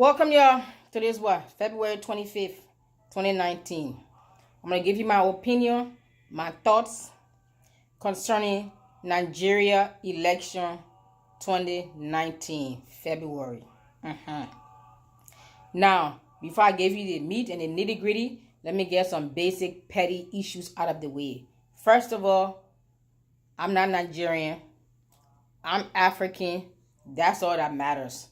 Welcome y'all to this February 25th, 2019. I'm going to give you my opinion, my thoughts concerning Nigeria election 2019, February. Now, before I give you the meat and the nitty gritty, let me get some basic petty issues out of the way. First of all, I'm not Nigerian. I'm African. That's all that matters.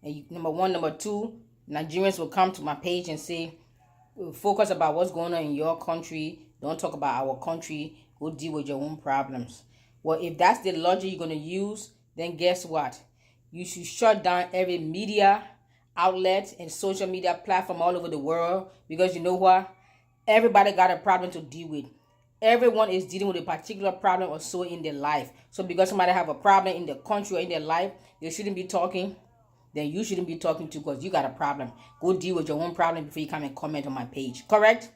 And number one. Number two, Nigerians will come to my page and say, focus about what's going on in your country. Don't talk about our country. Go deal with your own problems. Well, if that's the logic you're going to use, then guess what? You should shut down every media outlet and social media platform all over the world, because you know what? Everybody got a problem to deal with. Everyone is dealing with a particular problem or so in their life. So because somebody have a problem in their country or in their life, they shouldn't be talking. Then you shouldn't be talking to, because you got a problem. Go deal with your own problem before you come and comment on my page. Correct?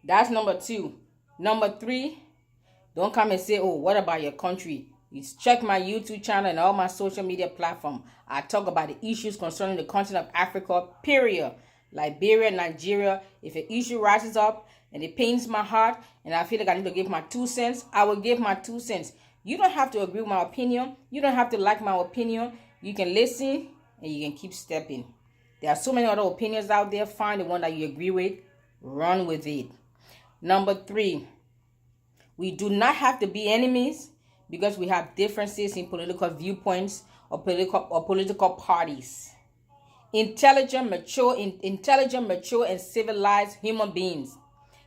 That's number two. Number three, don't come and say, oh, what about your country? You check my YouTube channel and all my social media platform. I talk about the issues concerning the continent of Africa, period. Liberia, Nigeria. If an issue rises up and it pains my heart and I feel like I need to give my 2 cents, I will give my 2 cents. You don't have to agree with my opinion. You don't have to like my opinion. You can listen and you can keep stepping. There are so many other opinions out there. Find the one that you agree with. Run with it. Number three, we do not have to be enemies because we have differences in political viewpoints or political parties. Intelligent, mature, and civilized human beings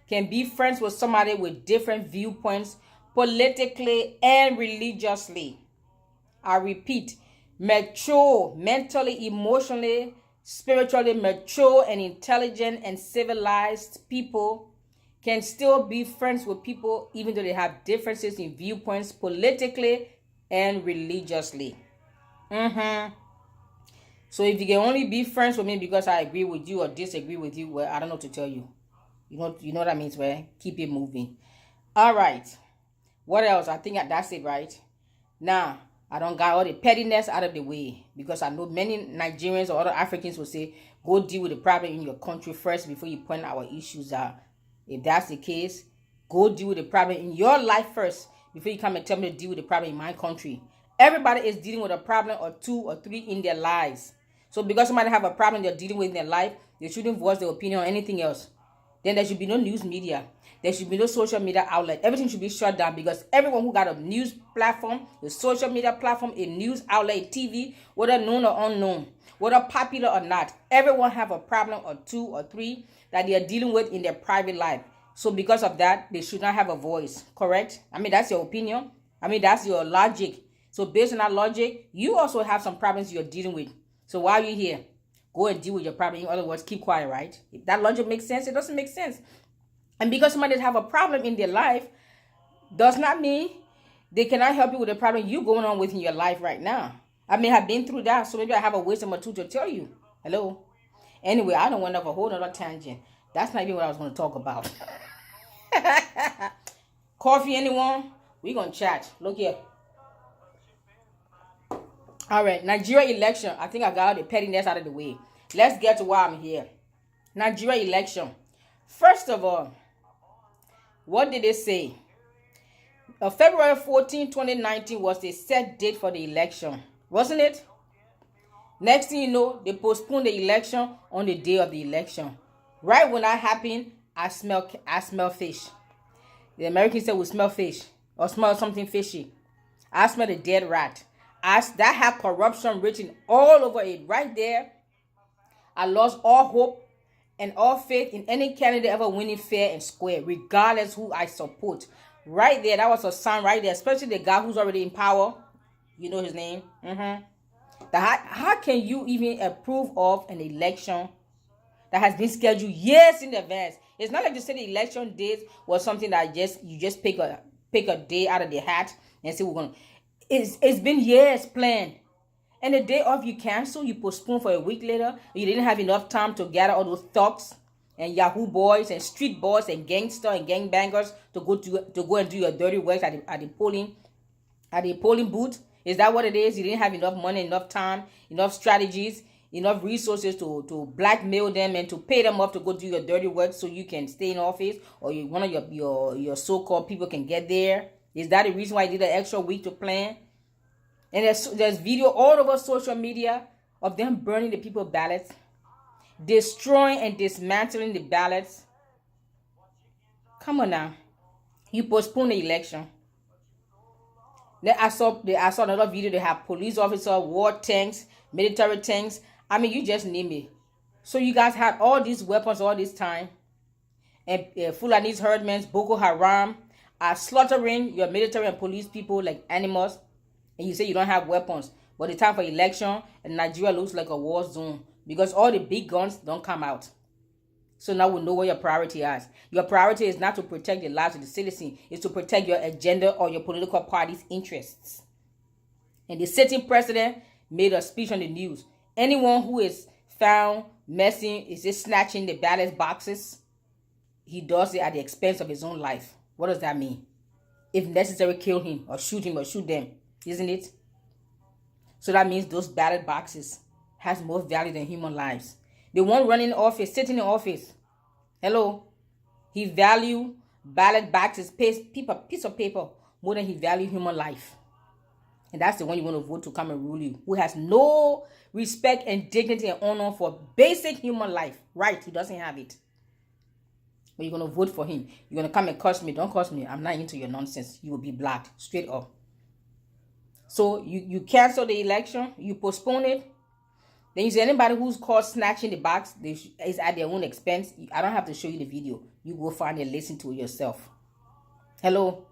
can be friends with somebody with different viewpoints politically and religiously. I repeat, mature, mentally, emotionally, spiritually mature and intelligent and civilized people can still be friends with people even though they have differences in viewpoints politically and religiously. So if you can only be friends with me because I agree with you or disagree with you, well, I don't know what to tell you. You know what that means, right? Keep it moving. All right. What else? I think that's it, right? Now, I don't got all the pettiness out of the way, because I know many Nigerians or other Africans will say, go deal with the problem in your country first before you point our issues out. If that's the case, go deal with the problem in your life first before you come and tell me to deal with the problem in my country. Everybody is dealing with a problem or two or three in their lives. So because somebody have a problem they're dealing with in their life, they shouldn't voice their opinion on anything else. Then there should be no news media. There should be no social media outlet. Everything should be shut down, because everyone who got a news platform, a social media platform, a news outlet, a TV, whether known or unknown, whether popular or not, everyone have a problem or two or three that they are dealing with in their private life. So because of that, they should not have a voice. Correct? I mean, that's your opinion. I mean, that's your logic. So based on that logic, you also have some problems you're dealing with. So why are you here? Go and deal with your problem. In other words, keep quiet, right? If that logic makes sense, it doesn't make sense. And because somebody have a problem in their life does not mean they cannot help you with the problem you going on with in your life right now. I may have been through that, so maybe I have a wisdom or two to tell you. Hello? Anyway, I don't want to have a whole other tangent. That's not even what I was going to talk about. Coffee, anyone? We're going to chat. Look here. All right, Nigeria election. I think I got all the pettiness out of the way. Let's get to why I'm here. Nigeria election. First of all, what did they say? February 14, 2019 was the set date for the election, wasn't it? Next thing you know, they postponed the election on the day of the election. Right when that happened, I smell fish. The Americans said we smell fish or smell something fishy. I smell a dead rat. That had corruption written all over it right there. I lost all hope and all faith in any candidate ever winning fair and square, regardless who I support. Right there, that was a sign right there, especially the guy who's already in power. You know his name. How can you even approve of an election that has been scheduled years in advance? It's not like you say the election date was something that you just pick a day out of the hat and say we're gonna. It's been years planned. And the day of you cancel, you postpone for a week later. You didn't have enough time to gather all those thugs and Yahoo boys and street boys and gangster and gangbangers to go and do your dirty work at the polling booth. Is that what it is? You didn't have enough money, enough time, enough strategies, enough resources to blackmail them and to pay them off to go do your dirty work so you can stay in office, or one of your so-called people can get there? Is that the reason why you did an extra week to plan? And there's video all over social media of them burning the people's ballots, destroying and dismantling the ballots. Come on now. You postpone the election. Then I saw another video. They have police officers, war tanks, military tanks. I mean, you just name it. So you guys had all these weapons all this time. And Fulani's herdmen, Boko Haram, are slaughtering your military and police people like animals. And you say you don't have weapons. But the time for election, and Nigeria looks like a war zone because all the big guns don't come out. So now we know what your priority is. Your priority is not to protect the lives of the citizen. It's to protect your agenda or your political party's interests. And the sitting president made a speech on the news. Anyone who is found messing, is just snatching the ballot boxes, he does it at the expense of his own life. What does that mean? If necessary, kill him or shoot them. Isn't it? So that means those ballot boxes has more value than human lives. The one running office, sitting in office. Hello. He value ballot boxes, piece of paper, more than he value human life. And that's the one you want to vote to come and rule you. Who has no respect and dignity and honor for basic human life. Right, he doesn't have it. But you're going to vote for him. You're going to come and curse me. Don't curse me. I'm not into your nonsense. You will be blocked. Straight up. So you cancel the election. You postpone it. Then you say anybody who's caught snatching the box is at their own expense. I don't have to show you the video. You go find and listen to it yourself. Hello.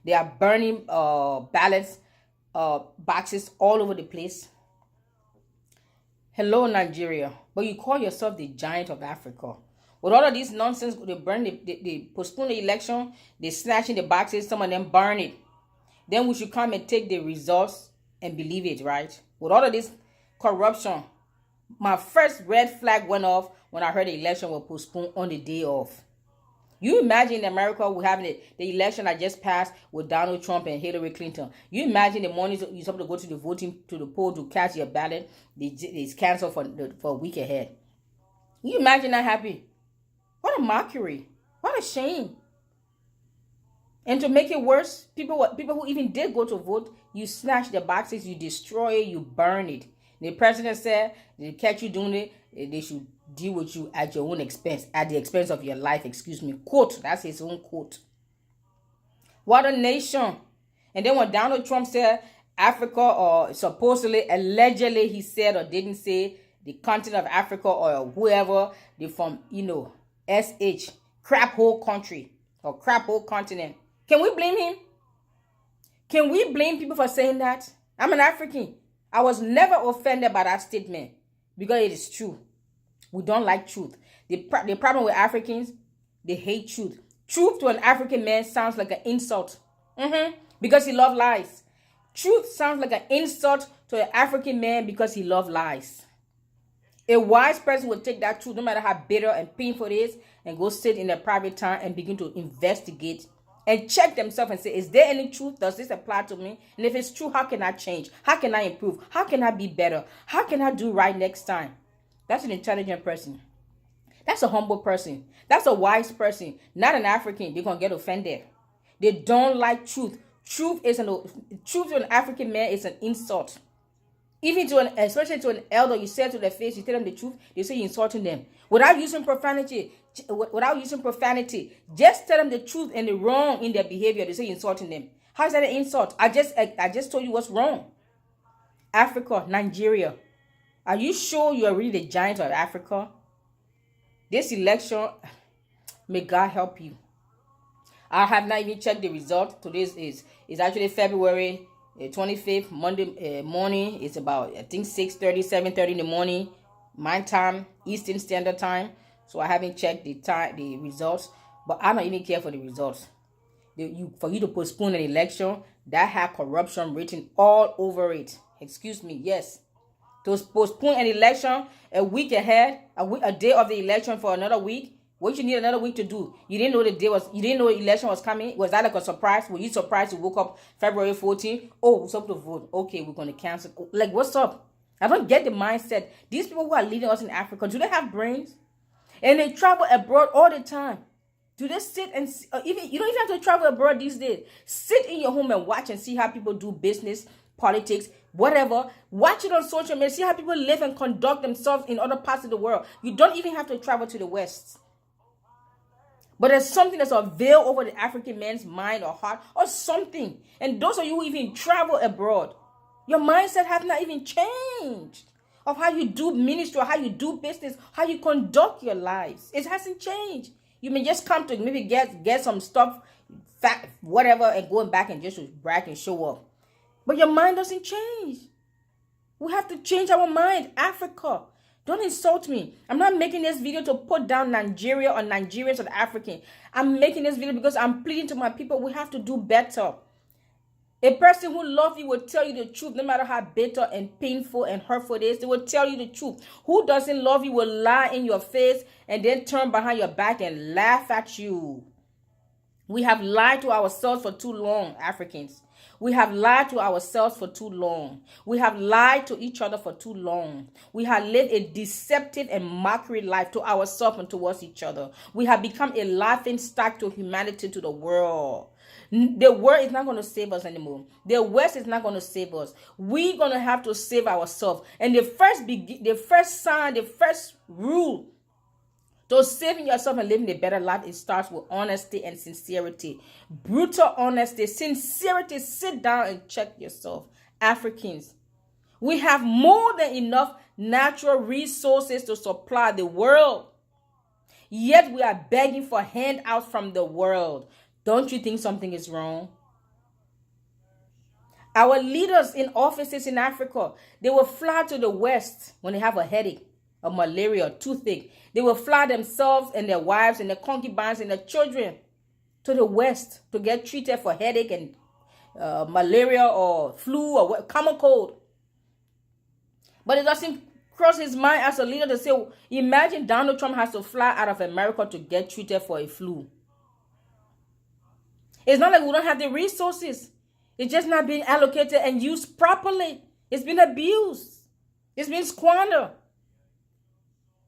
They are burning ballots, boxes all over the place. Hello, Nigeria. But you call yourself the giant of Africa. With all of this nonsense, they burn they postpone the election, they snatching the boxes, some of them burn it. Then we should come and take the results and believe it, right? With all of this corruption, my first red flag went off when I heard the election was postponed on the day of. You imagine in America we having the election that just passed with Donald Trump and Hillary Clinton. You imagine the morning you're supposed to go to the poll to cast your ballot, it's canceled for a week ahead. You imagine that happy? What a mockery! What a shame! And to make it worse, people who even did go to vote, you snatch the boxes, you destroy it, you burn it. The president said they catch you doing it, they should deal with you at your own expense, at the expense of your life, excuse me. Quote, that's his own quote. What a nation. And then when Donald Trump said Africa, or supposedly, allegedly he said or didn't say the continent of Africa or whoever, they from, SH, crap hole country or crap hole continent. Can we blame him? Can we blame people for saying that? I'm an African. I was never offended by that statement because it is true. We don't like truth. The problem with Africans, they hate truth. Truth to an African man sounds like an insult. Because he loves lies. Truth sounds like an insult to an African man because he loves lies. A wise person will take that truth, no matter how bitter and painful it is, and go sit in their private time and begin to investigate and check themselves and say, is there any truth? Does this apply to me? And if it's true, how can I change? How can I improve? How can I be better? How can I do right next time? That's an intelligent person. That's a humble person. That's a wise person. Not an African. They're going to get offended. They don't like truth. Truth to an African man is an insult. Even especially to an elder, you say to their face, you tell them the truth, they say you're insulting them. Without using profanity, just tell them the truth and the wrong in their behavior, they say you're insulting them. How is that an insult? I just told you what's wrong. Africa, Nigeria. Are you sure you are really the giant of Africa? This election, may God help you. I have not even checked the result. Today is actually February 25th, Monday morning. It's about, I think, 6:30, 7:30 in the morning, my time, Eastern Standard Time. So I haven't checked the results, but I don't even care for the results. For you to postpone an election that had corruption written all over it. Excuse me, yes. To postpone an election a week ahead, a day of the election for another week. What you need another week to do? You didn't know you didn't know the election was coming? Was that like a surprise? Were you surprised you woke up February 14th? Oh, we're supposed to vote. Okay, we're going to cancel. Like, what's up? I don't get the mindset. These people who are leading us in Africa, do they have brains? And they travel abroad all the time. Do they sit and even you don't even have to travel abroad these days? Sit in your home and watch and see how people do business, politics, whatever. Watch it on social media. See how people live and conduct themselves in other parts of the world. You don't even have to travel to the West. But there's something that's a veil over the African man's mind or heart or something. And those of you who even travel abroad, your mindset has not even changed of how you do ministry, or how you do business, how you conduct your lives. It hasn't changed. You may just come to maybe get some stuff, fact, whatever, and going back and just brag and show up. But your mind doesn't change. We have to change our mind. Africa. Don't insult me. I'm not making this video to put down Nigeria or Nigerians or the African. I'm making this video because I'm pleading to my people. We have to do better. A person who loves you will tell you the truth, no matter how bitter and painful and hurtful it is. They will tell you the truth. Who doesn't love you will lie in your face and then turn behind your back and laugh at you. We have lied to ourselves for too long, Africans. We have lied to ourselves for too long. We have lied to each other for too long. We have lived a deceptive and mockery life to ourselves and towards each other. We have become a laughing stock to humanity, to the world. The world is not going to save us anymore. The West is not going to save us. We're going to have to save ourselves. And the first sign, the first rule to saving yourself and living a better life, it starts with honesty and sincerity. Brutal honesty, sincerity. Sit down and check yourself. Africans, we have more than enough natural resources to supply the world. Yet we are begging for handouts from the world. Don't you think something is wrong? Our leaders in offices in Africa, they will fly to the West when they have a headache, a malaria, or toothache. They will fly themselves and their wives and their concubines and their children to the West to get treated for headache and malaria or flu or common cold. But it doesn't cross his mind as a leader to say, imagine Donald Trump has to fly out of America to get treated for a flu. It's not like we don't have the resources. It's just not being allocated and used properly. It's been abused. It's been squandered.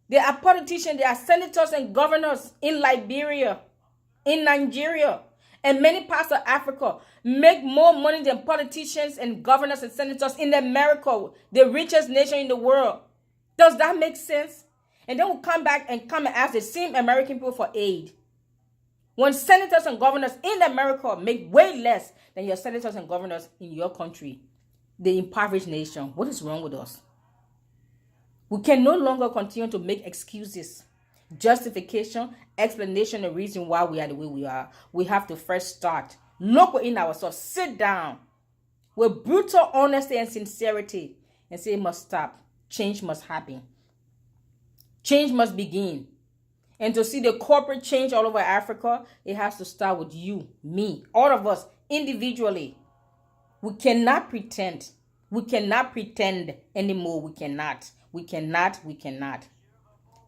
There are politicians, there are senators and governors in Liberia, in Nigeria, and many parts of Africa make more money than politicians and governors and senators in America, the richest nation in the world. Does that make sense? And then we'll come back and ask the same American people for aid. When senators and governors in America make way less than your senators and governors in your country, the impoverished nation, what is wrong with us? We can no longer continue to make excuses, justification, explanation, and reason why we are the way we are. We have to first start. Look within ourselves. Sit down with brutal honesty and sincerity and say it must stop. Change must happen. Change must begin. And to see the corporate change all over Africa, it has to start with you, me, all of us individually. We cannot pretend. We cannot pretend anymore. We cannot. We cannot. We cannot.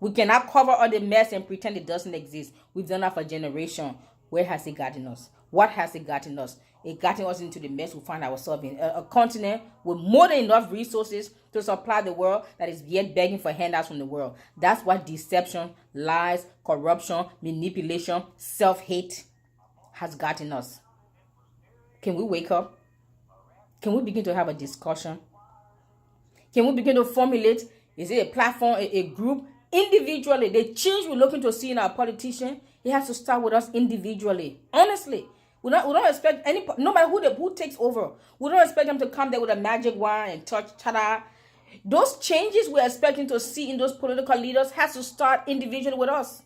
We cannot cover all the mess and pretend it doesn't exist. We've done that for a generation. Where has it gotten us? What has it gotten us? It gotten us into the mess we find ourselves in. A continent with more than enough resources to supply the world that is yet begging for handouts from the world. That's what deception, lies, corruption, manipulation, self-hate has gotten us. Can we wake up? Can we begin to have a discussion? Can we begin to formulate, is it a platform, a group, individually? The change we're looking to see in our politicians, it has to start with us individually. Honestly, we don't expect no matter who takes over, we don't expect them to come there with a magic wand and touch, ta-da. Those changes we're expecting to see in those political leaders has to start individually with us.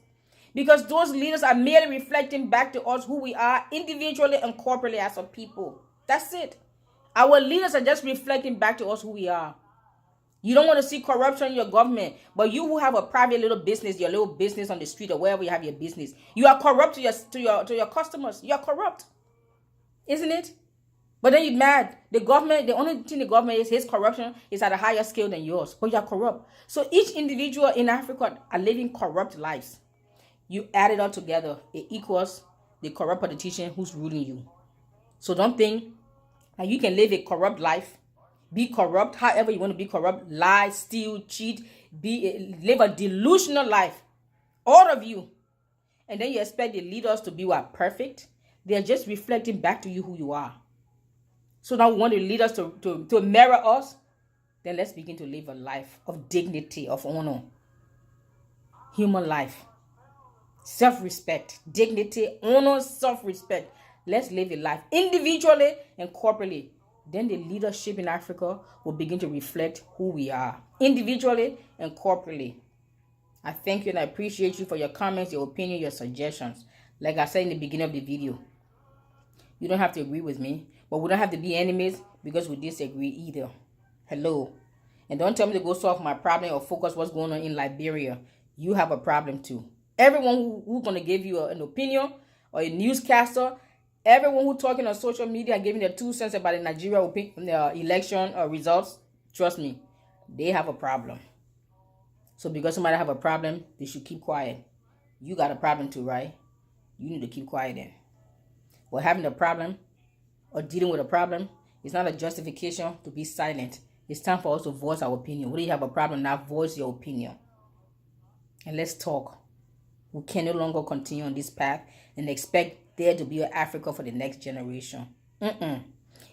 Because those leaders are merely reflecting back to us who we are individually and corporately as a people. That's it. Our leaders are just reflecting back to us who we are. You don't want to see corruption in your government, but you who have a private little business, your little business on the street or wherever you have your business, you are corrupt to your customers. You are corrupt, isn't it? But then you're mad. The government, the only thing the government is, his corruption is at a higher scale than yours, but you are corrupt. So each individual in Africa are living corrupt lives. You add it all together, it equals the corrupt politician who's ruling you. So don't think that you can live a corrupt life be corrupt, however you want to be corrupt, lie, steal, cheat, live a delusional life. All of you. And then you expect the leaders to be what? Perfect? They're just reflecting back to you who you are. So now we want the leaders to mirror us. Then let's begin to live a life of dignity, of honor. Human life. Self-respect. Dignity, honor, self-respect. Let's live a life individually and corporately. Then the leadership in Africa will begin to reflect who we are. Individually and corporately. I thank you and I appreciate you for your comments, your opinion, your suggestions. Like I said in the beginning of the video, you don't have to agree with me, but we don't have to be enemies because we disagree either. Hello. And don't tell me to go solve my problem or focus what's going on in Liberia. You have a problem too. Everyone who's going to give you an opinion or a newscaster, everyone who's talking on social media and giving their 2 cents about the Nigeria election results, trust me, they have a problem. So because somebody have a problem, they should keep quiet. You got a problem too, right? You need to keep quiet then. But having a problem or dealing with a problem is not a justification to be silent. It's time for us to voice our opinion. When you have a problem, now voice your opinion. And let's talk. We can no longer continue on this path and expect there to be an Africa for the next generation.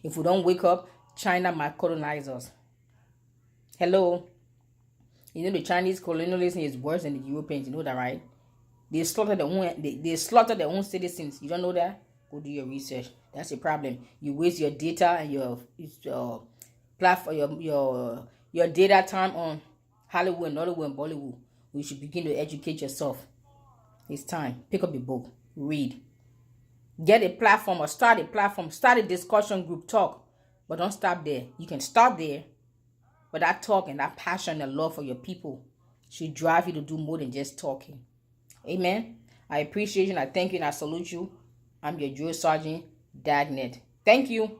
If we don't wake up, China might colonize us. Hello? You know the Chinese colonialism is worse than the Europeans. You know that, right? They slaughter their own citizens. You don't know that? Go do your research. That's the problem. You waste your data and your platform, your data time on Hollywood, Nollywood, and Bollywood. You should begin to educate yourself. It's time. Pick up a book. Read. Get a platform or start a platform. Start a discussion group. Talk. But don't stop there. You can start there. But that talk and that passion and love for your people should drive you to do more than just talking. Amen. I appreciate you and I thank you and I salute you. I'm your drill sergeant, Dagnet. Thank you.